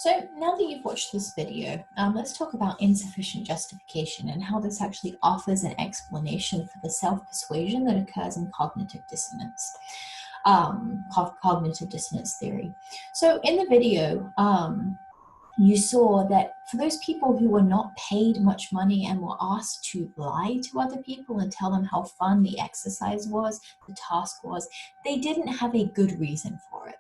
So now that you've watched this video, let's talk about insufficient justification and how this actually offers an explanation for the self-persuasion that occurs in cognitive dissonance, cognitive dissonance theory. So in the video, you saw that for those people who were not paid much money and were asked to lie to other people and tell them how fun the exercise was, the task was, they didn't have a good reason for it.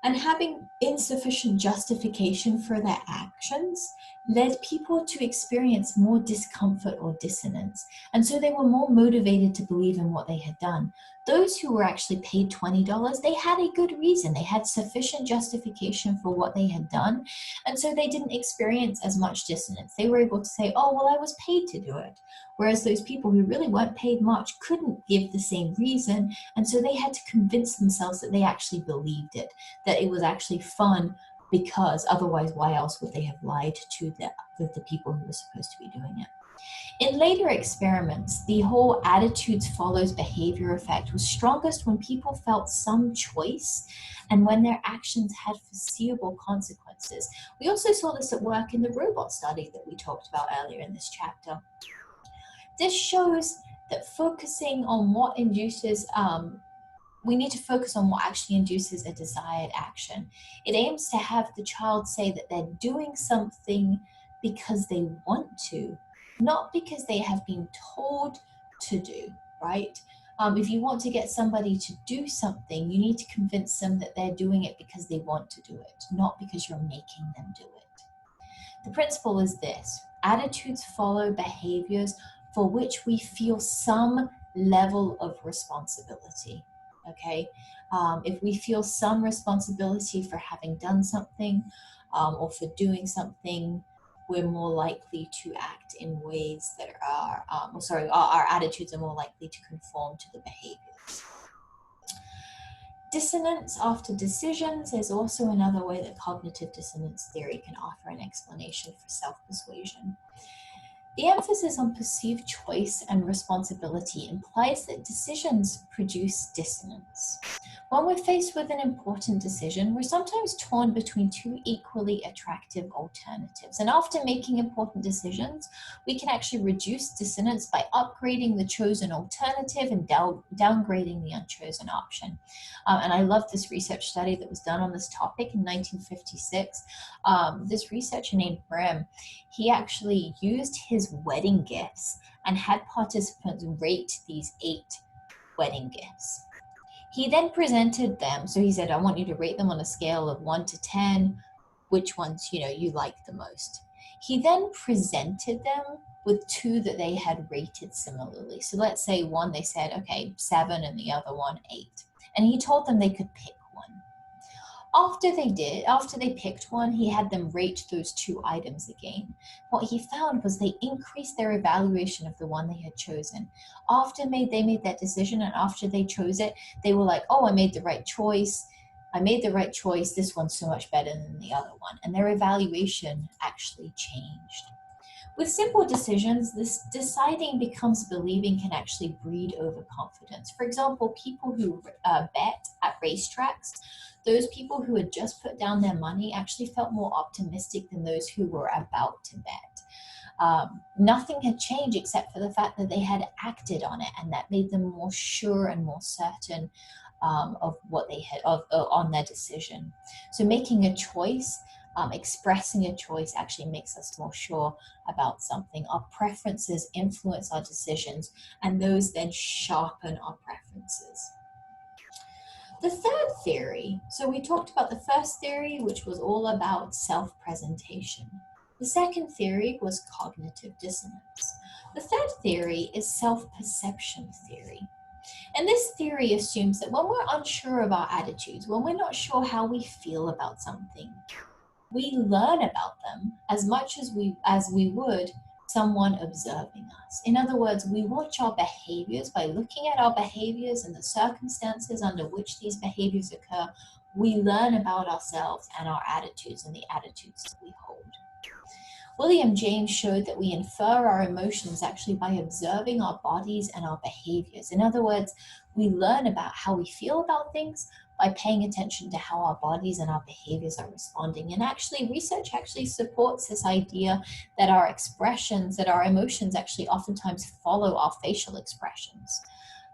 And having insufficient justification for their actions led people to experience more discomfort or dissonance. And so they were more motivated to believe in what they had done. Those who were actually paid $20, they had a good reason. They had sufficient justification for what they had done. And so they didn't experience as much dissonance. They were able to say, oh, well, I was paid to do it. Whereas those people who really weren't paid much couldn't give the same reason. And so they had to convince themselves that they actually believed it, that it was actually fun, because otherwise why else would they have lied to the people who were supposed to be doing it. In later experiments, the whole attitudes follows behavior effect was strongest when people felt some choice and when their actions had foreseeable consequences. We also saw this at work in the robot study that we talked about earlier in this chapter. This shows that focusing on what induces we need to focus on what actually induces a desired action. It aims to have the child say that they're doing something because they want to, not because they have been told to do, right? If you want to get somebody to do something, you need to convince them that they're doing it because they want to do it, not because you're making them do it. The principle is this: attitudes follow behaviors for which we feel some level of responsibility. Okay, if we feel some responsibility for having done something or for doing something, we're more likely to act in ways that are, our attitudes are more likely to conform to the behaviors. Dissonance after decisions is also another way that cognitive dissonance theory can offer an explanation for self-persuasion. The emphasis on perceived choice and responsibility implies that decisions produce dissonance. When we're faced with an important decision, we're sometimes torn between two equally attractive alternatives. And after making important decisions, we can actually reduce dissonance by upgrading the chosen alternative and downgrading the unchosen option. And I love this research study that was done on this topic in 1956. This researcher named Grimm, he actually used his wedding gifts and had participants rate these 8 wedding gifts. He then presented them. So he said, I want you to rate them on a scale of 1 to 10, which ones, you like the most. He then presented them with 2 that they had rated similarly. So let's say one, they said, okay, 7, and the other one, 8. And he told them they could pick one. After they picked one, he had them rate those 2 items again. What he found was they increased their evaluation of the one they had chosen. After they made that decision, and after they chose it, they were like, oh, I made the right choice. This one's so much better than the other one. And their evaluation actually changed. With simple decisions, this deciding becomes believing can actually breed overconfidence. For example, people who bet at racetracks, those people who had just put down their money actually felt more optimistic than those who were about to bet. Nothing had changed except for the fact that they had acted on it, and that made them more sure and more certain of what they had on their decision. So making a choice, expressing a choice actually makes us more sure about something. Our preferences influence our decisions, and those then sharpen our preferences. The third theory, so we talked about the first theory, which was all about self-presentation. The second theory was cognitive dissonance. The third theory is self-perception theory. And this theory assumes that when we're unsure of our attitudes, when we're not sure how we feel about something, we learn about them as much as we would someone observing us. In other words, we watch our behaviors. By looking at our behaviors and the circumstances under which these behaviors occur, we learn about ourselves and our attitudes and the attitudes that we hold. William James showed that we infer our emotions actually by observing our bodies and our behaviors. In other words, we learn about how we feel about things by paying attention to how our bodies and our behaviors are responding. And actually, research actually supports this idea that our expressions, that our emotions actually oftentimes follow our facial expressions,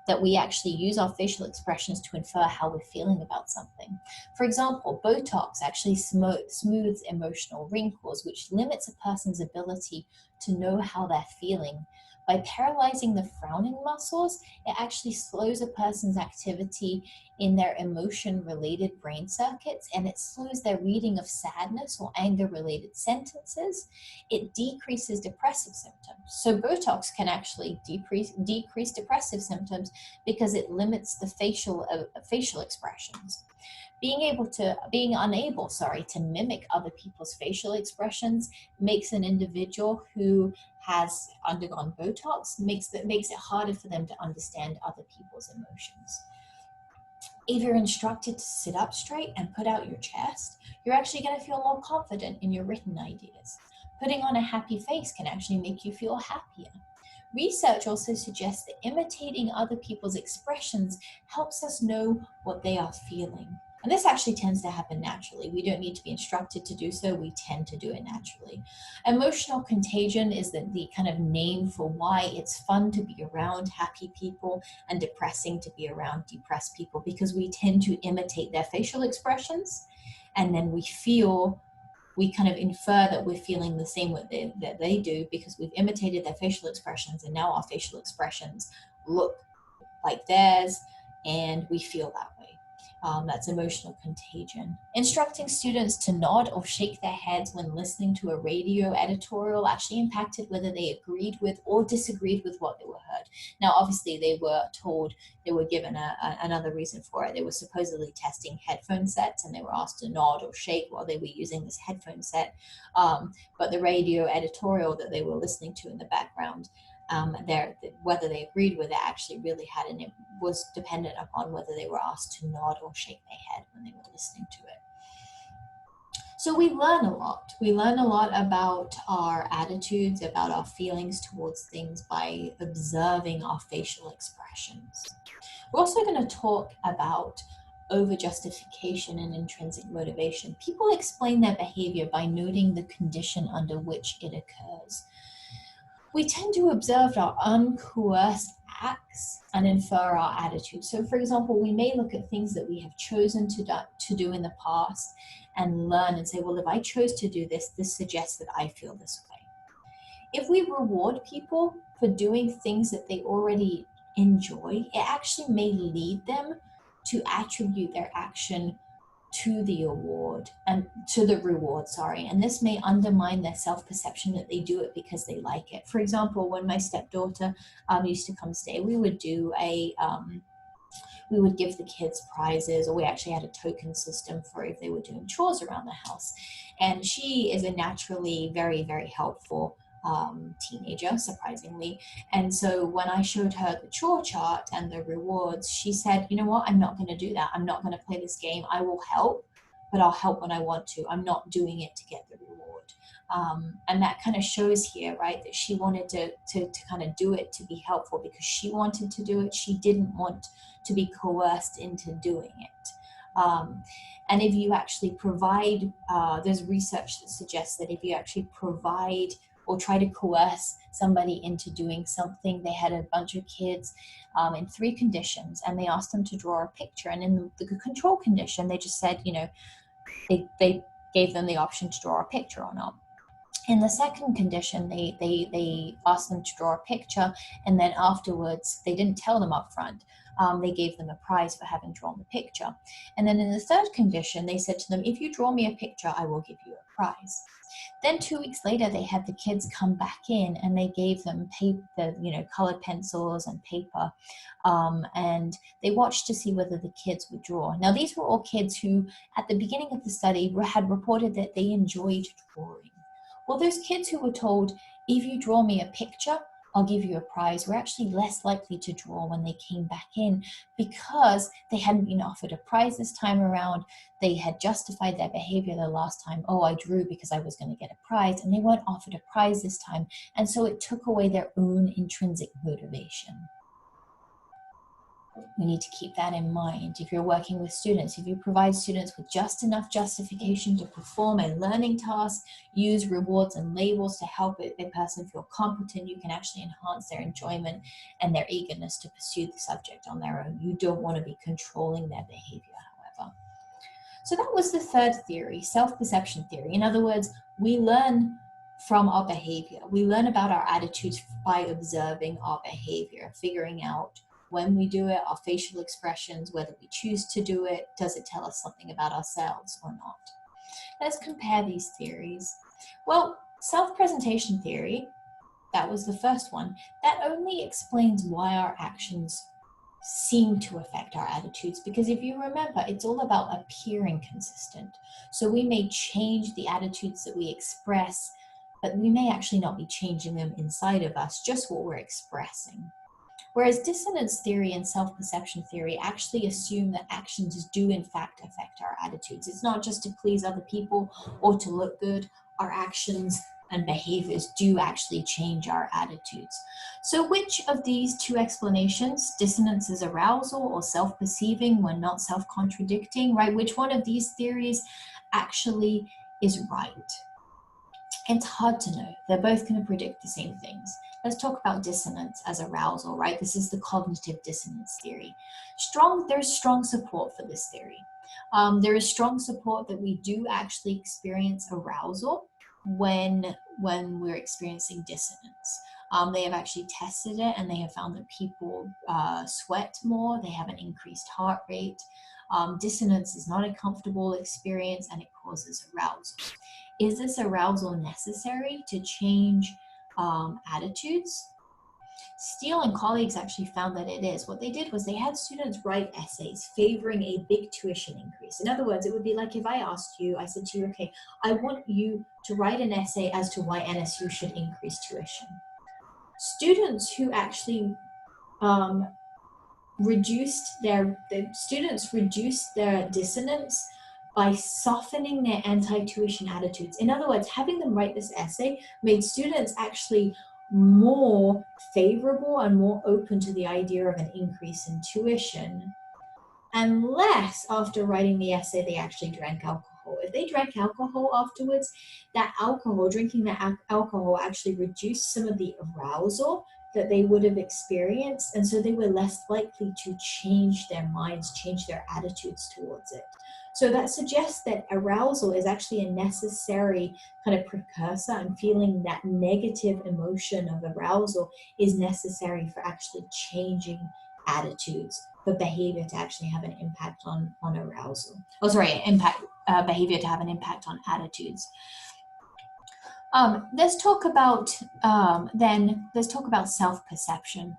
that we actually use our facial expressions to infer how we're feeling about something. For example, Botox actually smooths emotional wrinkles, which limits a person's ability to know how they're feeling. By paralyzing the frowning muscles, it actually slows a person's activity in their emotion-related brain circuits, and it slows their reading of sadness or anger-related sentences. It decreases depressive symptoms. So Botox can actually decrease depressive symptoms because it limits the facial expressions. Being unable to mimic other people's facial expressions makes an individual who has undergone Botox, makes it harder for them to understand other people's emotions. If you're instructed to sit up straight and put out your chest, you're actually going to feel more confident in your written ideas. Putting on a happy face can actually make you feel happier. Research also suggests that imitating other people's expressions helps us know what they are feeling. And this actually tends to happen naturally. We don't need to be instructed to do so. We tend to do it naturally. Emotional contagion is the kind of name for why it's fun to be around happy people and depressing to be around depressed people, because we tend to imitate their facial expressions, and then we kind of infer that we're feeling the same way that they do because we've imitated their facial expressions, and now our facial expressions look like theirs and we feel that way. That's emotional contagion. Instructing students to nod or shake their heads when listening to a radio editorial actually impacted whether they agreed with or disagreed with what they were heard. Now, obviously, they were given another reason for it. They were supposedly testing headphone sets, and they were asked to nod or shake while they were using this headphone set. But the radio editorial that they were listening to in the background, whether they agreed with it actually really was dependent upon whether they were asked to nod or shake their head when they were listening to it. So we learn a lot. We learn a lot about our attitudes, about our feelings towards things by observing our facial expressions. We're also going to talk about over-justification and intrinsic motivation. People explain their behavior by noting the condition under which it occurs. We tend to observe our uncoerced acts and infer our attitudes. So for example, we may look at things that we have chosen to do in the past and learn and say, well, if I chose to do this, this suggests that I feel this way. If we reward people for doing things that they already enjoy, it actually may lead them to attribute their action to the reward, and this may undermine their self-perception that they do it because they like it. For example, when my stepdaughter used to come stay, we would do we would give the kids prizes, or we actually had a token system for if they were doing chores around the house. And she is a naturally very, very helpful teenager, surprisingly. And so when I showed her the chore chart and the rewards, she said, you know what, I'm not going to do that. I'm not going to play this game. I will help, but I'll help when I want to. I'm not doing it to get the reward. And that kind of shows here, right, that she wanted to kind of do it to be helpful because she wanted to do it. She didn't want to be coerced into doing it. And if you actually provide, there's research that suggests that if you actually provide or try to coerce somebody into doing something, they had a bunch of kids in 3 conditions, and they asked them to draw a picture. And in the control condition, they just said, you know, they gave them the option to draw a picture or not. In the second condition, they asked them to draw a picture, and then afterwards, they didn't tell them up front. They gave them a prize for having drawn the picture. And then in the third condition, they said to them, if you draw me a picture, I will give you a prize. Then 2 weeks later, they had the kids come back in, and they gave them paper, colored pencils and paper, and they watched to see whether the kids would draw. Now, these were all kids who, at the beginning of the study, had reported that they enjoyed drawing. Well, those kids who were told, if you draw me a picture, I'll give you a prize, were actually less likely to draw when they came back in because they hadn't been offered a prize this time around. They had justified their behavior the last time. Oh, I drew because I was going to get a prize, and they weren't offered a prize this time. And so it took away their own intrinsic motivation. We need to keep that in mind. If you're working with students, if you provide students with just enough justification to perform a learning task, use rewards and labels to help a person feel competent, you can actually enhance their enjoyment and their eagerness to pursue the subject on their own. You don't want to be controlling their behavior, however. So that was the third theory, self-perception theory. In other words, we learn from our behavior. We learn about our attitudes by observing our behavior, figuring out when we do it, our facial expressions, whether we choose to do it, does it tell us something about ourselves or not? Let's compare these theories. Well, self-presentation theory, that was the first one, that only explains why our actions seem to affect our attitudes, because if you remember, it's all about appearing consistent. So we may change the attitudes that we express, but we may actually not be changing them inside of us, just what we're expressing. Whereas dissonance theory and self-perception theory actually assume that actions do in fact affect our attitudes. It's not just to please other people or to look good. Our actions and behaviors do actually change our attitudes. So which of these two explanations, dissonance is arousal or self-perceiving when not self-contradicting, right? Which one of these theories actually is right? It's hard to know. They're both going to predict the same things. Let's talk about dissonance as arousal, right? This is the cognitive dissonance theory. There's strong support for this theory. There is strong support that we do actually experience arousal when we're experiencing dissonance. They have actually tested it, and they have found that people sweat more, they have an increased heart rate. Dissonance is not a comfortable experience, and it causes arousal. Is this arousal necessary to change attitudes? Steele and colleagues actually found that it is. What they did was they had students write essays favoring a big tuition increase. In other words, it would be like if I asked you, I said to you, okay, I want you to write an essay as to why NSU should increase tuition. Students who actually reduced their dissonance by softening their anti-tuition attitudes. In other words, having them write this essay made students actually more favorable and more open to the idea of an increase in tuition, unless after writing the essay they actually drank alcohol. If they drank alcohol afterwards, drinking that alcohol actually reduced some of the arousal that they would have experienced, and so they were less likely to change their minds, change their attitudes towards it. So that suggests that arousal is actually a necessary kind of precursor, and feeling that negative emotion of arousal is necessary for actually changing attitudes, for behavior to actually have an impact on arousal. Behavior to have an impact on attitudes. Let's talk about self-perception.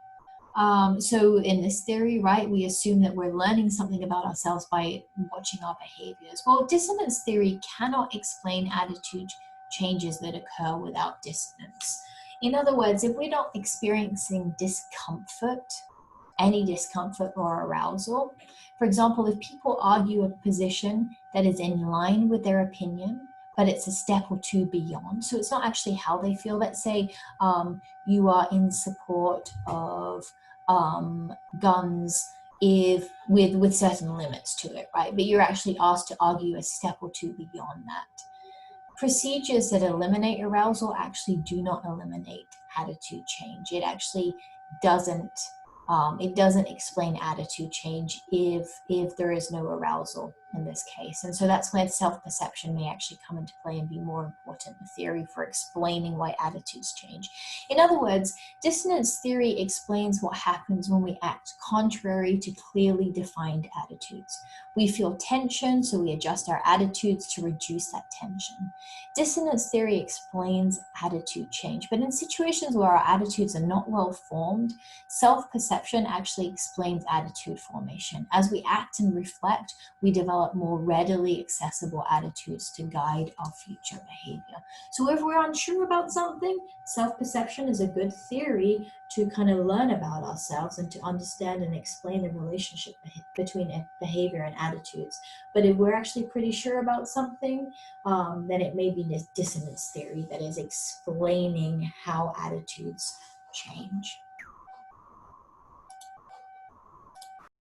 So in this theory, right, we assume that we're learning something about ourselves by watching our behaviors. Well, dissonance theory cannot explain attitude changes that occur without dissonance. In other words, if we're not experiencing any discomfort or arousal, for example, if people argue a position that is in line with their opinion, but it's a step or two beyond, so it's not actually how they feel. Let's say you are in support of guns with certain limits to it, right? But you're actually asked to argue a step or two beyond that. Procedures that eliminate arousal actually do not eliminate attitude change. It actually doesn't explain attitude change if there is no arousal in this case. And so that's where self-perception may actually come into play and be more important, the theory for explaining why attitudes change. In other words, dissonance theory explains what happens when we act contrary to clearly defined attitudes. We feel tension, so we adjust our attitudes to reduce that tension. Dissonance theory explains attitude change, but in situations where our attitudes are not well formed, self-perception actually explains attitude formation. As we act and reflect, we develop more readily accessible attitudes to guide our future behavior. So if we're unsure about something, self-perception is a good theory to kind of learn about ourselves and to understand and explain the relationship between behavior and attitudes. But if we're actually pretty sure about something, then it may be this dissonance theory that is explaining how attitudes change.